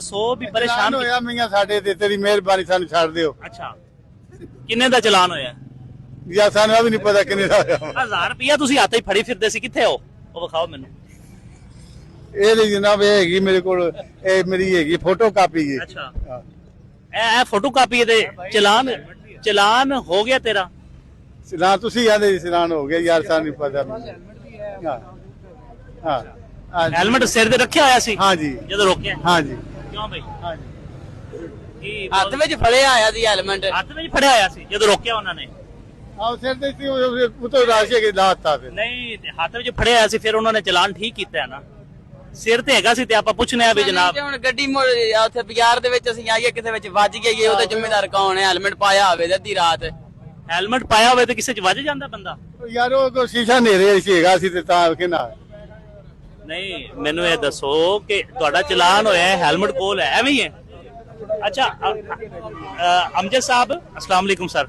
ਦੱਸੋ ਵੀ ਪਰੇਸ਼ਾਨ ਹੋਇਆ ਮੀਆਂ ਸਾਡੇ ਤੇ, ਤੇਰੀ ਮਿਹਰਬਾਨੀ ਸਾਨੂੰ ਛੱਡ ਦਿਓ। ਅੱਛਾ ਕਿੰਨੇ ਦਾ ਚਲਾਨ ਹੋਇਆ? ਜਾਂ ਸਾਨੂੰ ਇਹ ਵੀ ਨਹੀਂ ਪਤਾ ਕਿੰਨੇ ਦਾ ਹੋਇਆ। 1000 ਰੁਪਇਆ ਤੁਸੀਂ ਹੱਥ ਹੀ ਫੜੀ ਫਿਰਦੇ ਸੀ, ਕਿੱਥੇ ਹੋ ਉਹ ਵਿਖਾਓ ਮੈਨੂੰ। ਇਹ ਲਈ ਜਨਾਬ ਇਹ ਹੈਗੀ ਮੇਰੇ ਕੋਲ, ਇਹ ਮੇਰੀ ਹੈਗੀ ਫੋਟੋ ਕਾਪੀ ਜੀ। ਅੱਛਾ ਇਹ ਫੋਟੋ ਕਾਪੀ ਤੇ ਚਲਾਨ ਹੋ ਗਿਆ ਤੇਰਾ? ਸਿਲਾਂ ਤੁਸੀਂ ਆਂਦੇ ਸਿਲਾਨ ਹੋ ਗਿਆ ਯਾਰ, ਸਾਨੂੰ ਨਹੀਂ ਪਤਾ। ਹਾਂ ਹਾਂ ਹੈਲਮਟ ਸਿਰ ਤੇ ਰੱਖਿਆ ਹੋਇਆ ਸੀ ਹਾਂ ਜੀ ਜਦੋਂ ਰੋਕਿਆ? ਹਾਂ ਜੀ ਕਿਉਂ ਬਈ? ਹਾਂ ਜੀ ਕੀ ਹੱਥ ਵਿੱਚ ਫੜਿਆ ਆਇਆ ਸੀ ਹੈਲਮਟ। ਹੱਥ ਵਿੱਚ ਫੜਿਆ ਹੋਇਆ ਸੀ ਜਦੋਂ ਰੋਕਿਆ ਉਹਨਾਂ ਨੇ? ਆਹ ਸਿਰ ਤੇ ਸੀ ਉਹ ਤੋਂ ਰਾਸ਼ੀ ਕੇ ਲਾਤਾ ਫਿਰ। ਨਹੀਂ ਹੱਥ ਵਿੱਚ ਫੜਿਆ ਹੋਇਆ ਸੀ, ਫਿਰ ਉਹਨਾਂ ਨੇ ਚਲਾਨ ਠੀਕ ਕੀਤਾ ਹੈ ਨਾ। ਸਿਰ ਤੇ ਹੈਗਾ ਸੀ ਤੇ ਆਪਾਂ ਪੁੱਛਨੇ ਆ ਵੀ ਜਨਾਬ ਹੁਣ ਗੱਡੀ ਉੱਥੇ ਬਾਜ਼ਾਰ ਦੇ ਵਿੱਚ ਅਸੀਂ ਆਈਏ, ਕਿਸੇ ਵਿੱਚ ਵੱਜ ਗਈ, ਉਹਦਾ ਜ਼ਿੰਮੇਦਾਰ ਕੌਣ ਹੈ? ਹੈਲਮਟ ਪਾਇਆ ਹੋਵੇ ਅੱਧੀ ਰਾਤ। ਹੈਲਮਟ ਪਾਇਆ ਹੋਵੇ ਤੇ ਕਿਸੇ ਚ ਵੱਜ ਜਾਂਦਾ ਬੰਦਾ? ਯਾਰ ਉਹ ਕੋ ਸ਼ੀਸ਼ਾ ਨੇਰੇ ਸੀ ਹੈਗਾ ਸੀ ਤੇ ਤਾਂ ਕਿ ਨਾ। ਨਹੀਂ ਮੈਨੂੰ ਇਹ ਦੱਸੋ ਕਿ ਤੁਹਾਡਾ ਚਲਾਨ ਹੋਇਆ ਹੈ, ਹੈਲਮਟ ਕੋਲ ਹੈ, ਐਵੇਂ ਹੀ ਹੈ? अच्छा अमजद साहब अस्सलाम वालेकुम सर।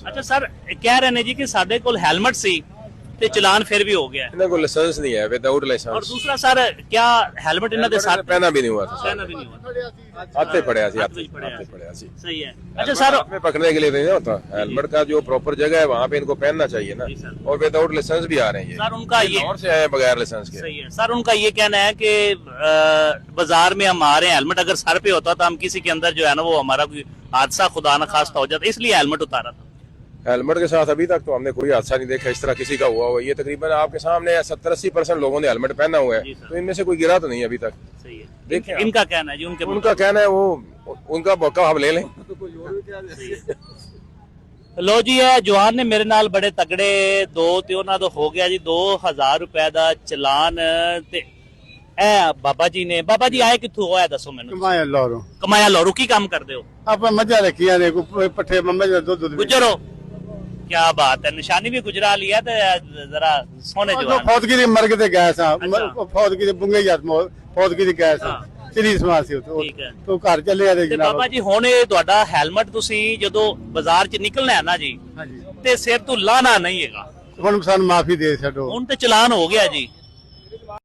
अच्छा सर कह रहे ने जी कि साडे कोल हेलमेट सी ते चलान फिर भी हो गया है, इन्हें कोई लाइसेंस नहीं है, विदाउट लाइसेंस। और दूसरा सर क्या हेलमेट इन्हां दे साथ पहना भी नहीं हुआ था, पहना भी नहीं हुआ? हाथे पड़े सी, हाथ में पड़े हाथे पड़े सी। सही है। अच्छा सर में पकड़ने के लिए नहीं होता, हेलमेट का जो प्रॉपर जगह है वहाँ पे इनको पहनना चाहिए ना। और विदाउट लाइसेंस भी आ रहे हैं सर उनका ये और से आए बगैर लाइसेंस के। सही है सर, उनका ये कहना है कि बाजार में हम आ रहे हैं, हेलमेट अगर सर पे होता तो हम किसी के अंदर जो है ना वो हमारा कोई हादसा खुदा न खास्ता हो जाता, इसलिए हेलमेट उतारा था। हेलमेट के साथ अभी तक तो हमने कोई हादसा नहीं देखा इस तरह किसी का हुआ। ये तकरीबन आपके सामने 70-80% लोगों ने हेलमेट पहना हुआ है, तो इनमें से कोई गिरा तो नहीं अभी तक। सही है। देखिए इनका कहना है जी, उनका कहना है वो उनका मौका हम ले लें। ਲੋ ਜੀ ਇਹ ਜਵਾਨ ਨੇ ਮੇਰੇ ਨਾਲ ਬੜੇ ਤਗੜੇ ਦੋ ਤੇ ਉਹਨਾਂ ਦਾ ਹੋ ਗਿਆ ਜੀ 2000 ਰੁਪਏ ਦਾ ਚਲਾਨ। ਤੇ ਇਹ ਬਾਬਾ ਜੀ ਨੇ, ਬਾਬਾ ਜੀ ਆਏ ਕਿੱਥੋਂ ਹੋਇਆ ਦੱਸੋ ਮੈਨੂੰ? ਕਮਾਇਆ ਲੋਰੋਂ। ਕਮਾਇਆ ਲੋਰੂ। ਕੀ ਕੰਮ ਕਰਦੇ ਹੋ? ਆਪਾਂ ਮੱਝਾਂ ਰੱਖੀਆਂ ਨੇ, ਕੋਈ ਪੱਠੇ ਮੰਮੇ ਦਾ ਦੁੱਧ ਦੁੱਧ ਗੁਜਰੋ। क्या बात है, निशानी भी गुजरा लिया तो जरा सोने जवान। फौतगी ਦੀ ਮਰਗ ਤੇ ਗਏ ਸਾਂ, ਫੌਤਗੀ ਦੇ ਬੁੰਗੇ ਯਾਰ ਫੌਤਗੀ ਦੇ ਗਏ ਸਾਂ, ਸ੍ਰੀ ਸਮਾਜ ਸੀ ਠੀਕ ਹੈ। ਤੋਂ ਘਰ ਚੱਲੇ ਆ ਤੇ ਜਨਾਬ। ਬਾਬਾ ਜੀ ਹੁਣ ਇਹ ਤੁਹਾਡਾ ਹੈਲਮਟ ਤੁਸੀਂ ਜਦੋਂ ਬਾਜ਼ਾਰ 'ਚ ਨਿਕਲਣਾ ਹੈ ਨਾ ਜੀ ਹਾਂਜੀ ਤੇ ਸਿਰ ਤੋਂ ਲਾਣਾ ਨਹੀਂ ਹੈਗਾ, ਹੁਣ ਸਾਨੂੰ ਮਾਫੀ ਦੇ ਛੱਡੋ। ਹੁਣ ਤੇ ਚਲਾਨ ਹੋ ਗਿਆ ਜੀ।